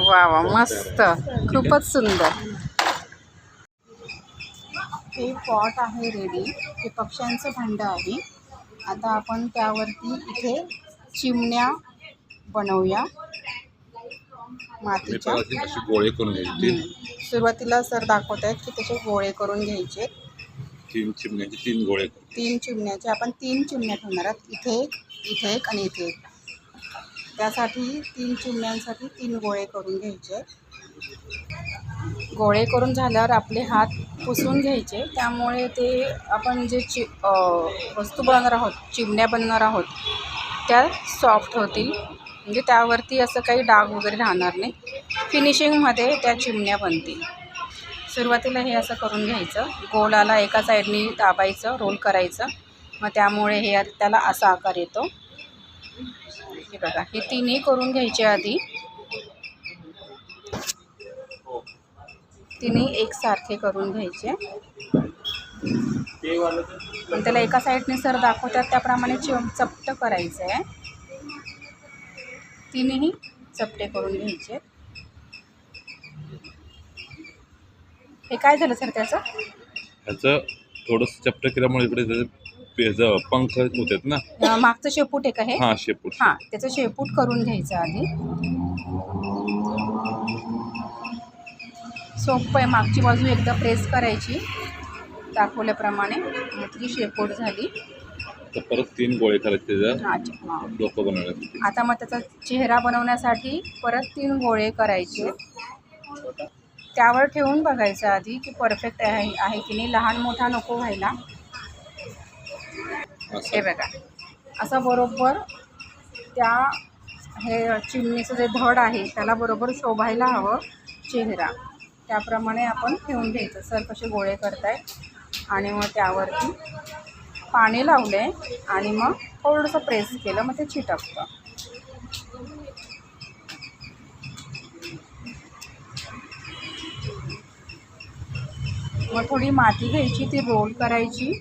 वा वा मस्त, खूपच सुंदर. हे पॉट आहे रेडी. हे पक्ष्यांचं भांड आहे. आता आपण त्यावरती इथे चिमण्या बनवूया मातीच्या. गोळे करून घ्यायचे. सुरुवातीला सर दाखवत आहेत की त्याचे गोळे करून घ्यायचे. 3 चिमण्याचे 3 गोळे. 3 चिमण्याचे आपण 3 चिमण्या ठेवणार आहोत. इथे एक, इथे एक आणि इथे एक. त्यासाठी 3 चिमण्यांसाठी 3 गोळे करून घ्यायचे. गोळे करून झाल्यावर आपले हात पुसून घ्यायचे. त्यामुळे ते आपण जे वस्तू बनवणार आहोत, चिमण्या बनवणार आहोत, त्या सॉफ्ट होतील. म्हणजे त्यावरती असं काही डाग वगैरे राहणार नाही. फिनिशिंगमध्ये त्या चिमण्या बनतील. सुरुवातीला हे असं करून घ्यायचं. गोलाला एका साईडनी दाबायचं, रोल करायचं. मग त्यामुळे हे त्याला असा आकार येतो. हे बघा, हे तिन्ही करून घ्यायचे आधी. तिन्ही एकसारखे करून घ्यायचे. पण त्याला एका साईडने सर दाखवतात त्याप्रमाणे चपटं करायचं आहे. तिन्ही चपटे करून घ्यायचे. हे काय झालं सर त्याचं थोडंसं चपटं केल्यामुळे इकडे त्याचं पंख होतात ना. मागचं शेपूट आहे का हे? हां, शेपूट. हां, त्याचं शेपूट करून घ्यायचं आधी. सोपं आहे. मागची बाजू एकदा प्रेस करायची दाखवल्याप्रमाणे. ती शेपूट झाली. तर परत 3 गोळे करायचे त्याचा हां, डोकं बनवण्यासाठी. आता मग त्याचा चेहरा बनवण्यासाठी परत 3 गोळे करायचे. त्यावर ठेवून बघायचं आधी की परफेक्ट आहे की नाही. लहान मोठा नको व्हायला. हे बघा, असं बरोबर त्या हे चिमणीचं जे धड आहे त्याला बरोबर शोभायला हवं चेहरा. त्याप्रमाणे आपण ठेवून घ्यायचं. सर कसे गोळे करताय. आणि मग त्यावरती पाणी लावले आणि मग थोडंसं प्रेस केलं, मग ते चिटकतं. मग थोडी माती घ्यायची, ती रोल करायची.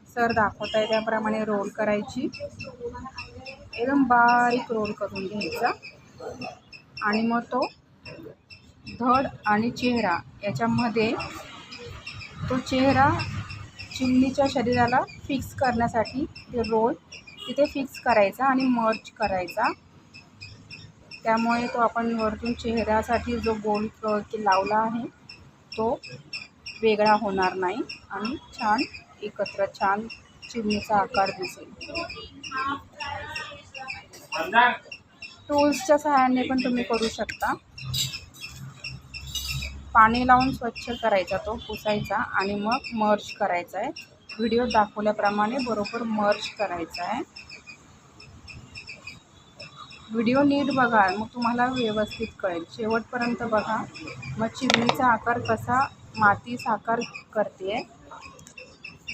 सर दाखवत आहे त्याप्रमाणे रोल करायची. एकदम बारीक रोल करून घ्यायचा. आणि मग तो धड आणि चेहरा याच्यामध्ये तो चेहरा चिमणीच्या शरीराला फिक्स करण्यासाठी ते रोल तिथे फिक्स करायचा आणि मर्ज करायचा. त्यामुळे तो आपण वरतून चेहऱ्यासाठी जो गोल लावला आहे तो वेगळा होणार नाही आणि छान एकत्र छान चिमणीचा आकार दिसेल. टूल्सच्या सहाय्याने पण तुम्ही करू शकता. पाणी लावून स्वच्छ करायचा, तो पुसायचा आणि मग मर्ज करायचा आहे. व्हिडिओ दाखवल्याप्रमाणे बरोबर मर्ज करायचा आहे. व्हिडिओ नीट बघा, मग तुम्हाला व्यवस्थित कळेल. शेवटपर्यंत बघा, मग चिमणीचा आकार कसा माती साकार करते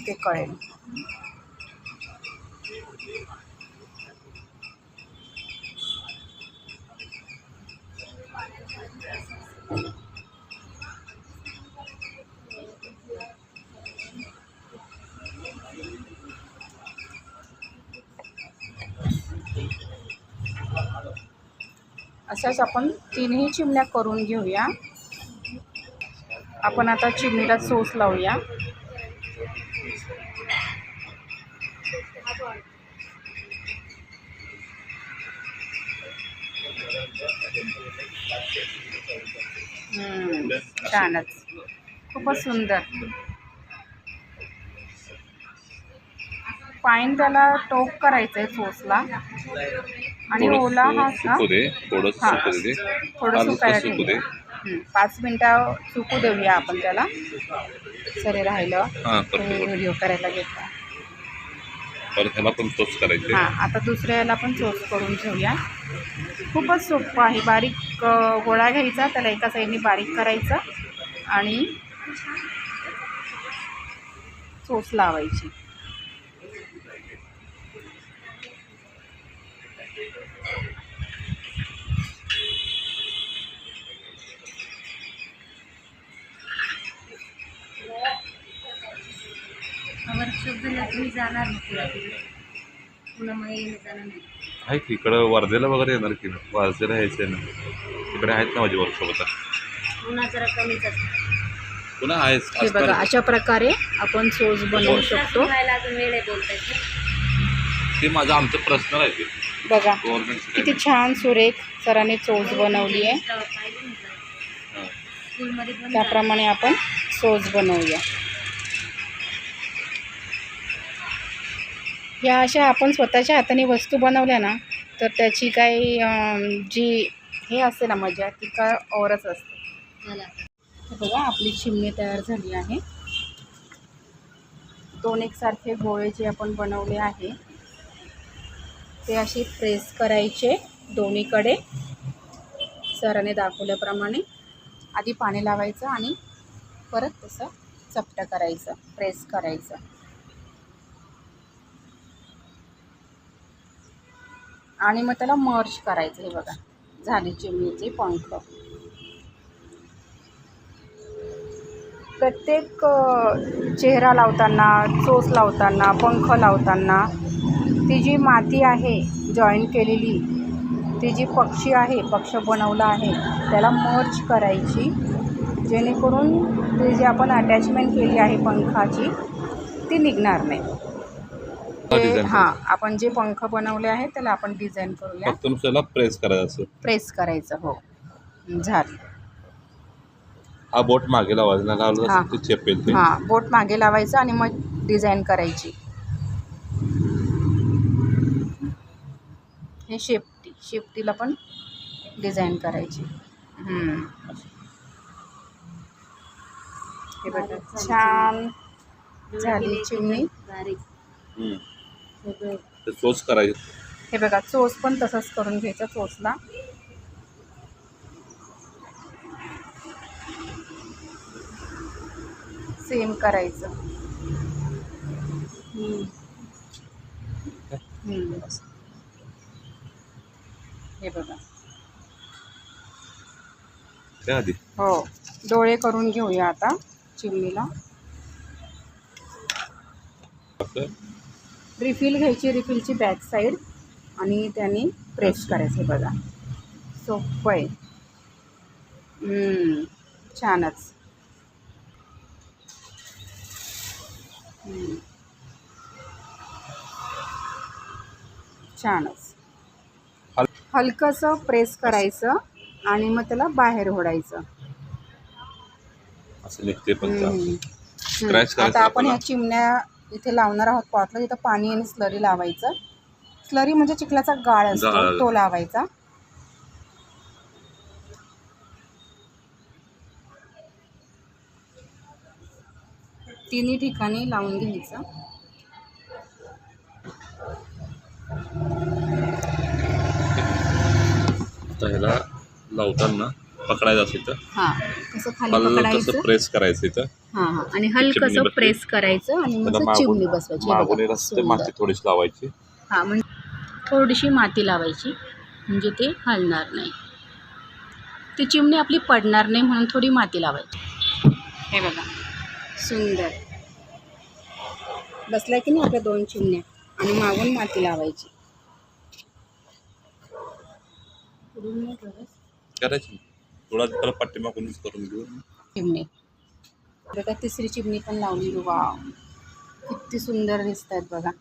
ते कळेल. अशाच आपण तीनही चिमण्या करून घेऊया. आपण आता चिमणीला चोच लावूया. छानच, खूपच सुंदर. पाईन त्याला टोक करायचं आहे चोचला आणि ओला हा थोडं सुकायला ठेवूया. 5 मिनटं सुकू देऊया आपण त्याला. सरे राहिलं व्हिडिओ करायला घेतला. हां, आता दुसऱ्याला पण चोच करून ठेवूया. खूपच सोपं आहे. बारीक गोळा घ्यायचा, त्याला एका साईडने बारीक करायचं आणि चोच लावायची. वर्कशॉप झाला तुम्ही जाणार नाही पुन्हा मग येणं जाणार नाही. आहे की इकडं वर्धेला वगैरे येणार की वर्धेला यायचं आहे ना, तिकडे आहेत ना माझे वर्कशॉप आता. पुन्हा जरा कमीच असतं. पुन्हा आहेच हे बघा असणार. अशा प्रकारे आपण चोच बनवू शकतो. शिवायला अजून वेळ आहे बोलतायचं. ते माझं आमचं पर्सनल आहे ते बघा गव्हर्नमेंट. किती छान सुरेख सरांनी चोच बनवली आहे. स्कूलमध्ये पण त्याप्रमाणे आपण चोच बनवूया. या अशा आपण स्वतःच्या हाताने वस्तू बनवल्या ना तर त्याची काही जी हे असते ना मजा ती काय औरच असते. मला हे बघा आपली चिमणी तयार झाली आहे. 2 एकसारखे गोळे जे आपण बनवले आहे ते असे प्रेस करायचे दोन्हीकडे सराने दाखवल्याप्रमाणे. आधी पाणी लावायचं आणि परत तसं चपटं करायचं, प्रेस करायचं. आणि मग त्याला मर्ज करायचं. हे बघा झाली चिमणीचे पंख. प्रत्येक चेहरा लावताना, चोच लावताना, पंख लावताना ती जी माती आहे जॉईन केलेली, ती जी पक्षी आहे, पक्ष बनवला आहे त्याला मर्ज करायची, जेणेकरून ते जे आपण अटॅचमेंट केली आहे पंखाची ती निघणार नाही. डिझाईन हां आपण जे पंख बनवले आहेत त्याला आपण डिझाईन करूया. फक्त नुसतं प्रेस करायचं असं. प्रेस करायचं. हो झालं. हा बोट मागे लावायचं ना, लावलं हां. असं ते चेपेल ते. हां बोट मागे लावायचं आणि मग डिझाईन करायची. हे शेपटीला पण डिझाईन करायची. हे बघा छान झाली चिमणी. बारीक हम्म. सगळं ते चोच करायचं. हे बघा चोच पण तसंच करून घ्यायचं. चोचला सेम करायचं. हे बघा. काय आधी हो डोळे करून घेऊया आता चिमणीला. आपलं रिफिल घ्यायची, रिफिलची बॅक साईड आणि त्याने प्रेस करायचं. हे बघा सोपं आहे. छानच. छानच. हलकंसं प्रेस करायचं आणि मग त्याला बाहेर ओढायचं. असं निघते पण स्क्रॅच आता करायचं आपण ह्या आपल्याला. चिमण्या इथे लावणार आहोत पॉटला. तिथं पाणी आणि स्लरी लावायचं. स्लरी म्हणजे चिखलाचा गाळ असतो गाळ. तो लावायचा. तिन्ही ठिकाणी लावून घ्यायचं. आता ह्याला लावताना पकडायचं असं इथं. हां कसं खाली हलकं पकडायचं. प्रेस करायचं इथं. हां आणि हलकंसं चिमणी प्रेस करायचं आणि मग त्याला चिमणी बसवायची. हे मागून बघा, येत असते सुंदर. माती थोडीशी लावायची. हां म्हणजे थोडीशी माती लावायची म्हणजे ते हलणार नाही. ती चिमणी आपली पडणार नाही म्हणून थोडी माती लावायची. हे बघा सुंदर बसल्या की नाही आपल्या 2 चिमण्या. आणि मागून माती लावायची. करायची थोडा त्याला पाठीमागूनच करून घेऊ. चिमणी बघा. तिसरी चिमणी पण लावली. वाव किती सुंदर दिसत आहेत बघा.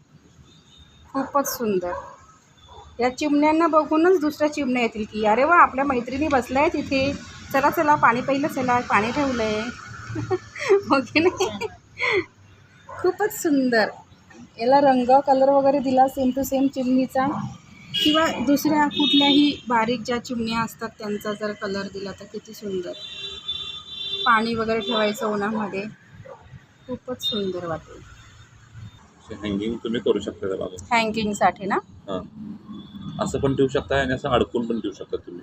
खूपच सुंदर. या चिमण्यांना बघूनच दुसऱ्या चिमण्या येतील की अरे वा आपल्या मैत्रिणी बसल्या आहेत इथे, चला चला पाणी पहिलं, चला पाणी ठेवलं आहे. हो की नाही. खूपच सुंदर. याला रंग कलर वगैरे दिला सेम टू सेम चिमणीचा, किंवा दुसऱ्या कुठल्याही बारीक ज्या चिमण्या असतात त्यांचा जर कलर दिला तर किती सुंदर. पाणी वगैरे ठेवायचं उन्हामध्ये. खूपच सुंदर वाटेल. हँगिंग तुम्ही करू शकता त्याला. हँगिंगसाठी ना. हां असं पण ठेवू शकता आणि असं अडकून पण ठेवू शकता तुम्ही.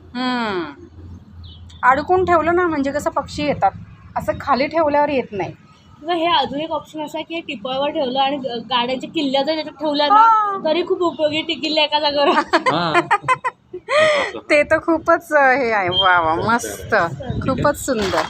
अडकून ठेवलं ना म्हणजे कसं पक्षी येतात. असं खाली ठेवल्यावर येत नाही. किंवा हे अजून एक ऑप्शन असा की टिपावर ठेवलं आणि गाड्यांच्या किल्ल्या जर त्याच्यात ठेवल्या ना तरी खूप उपयोगी. टिकिल्ल्या एका जागेवर. हां ते तर खूपच हे आहे. वा वा मस्त. खूपच सुंदर.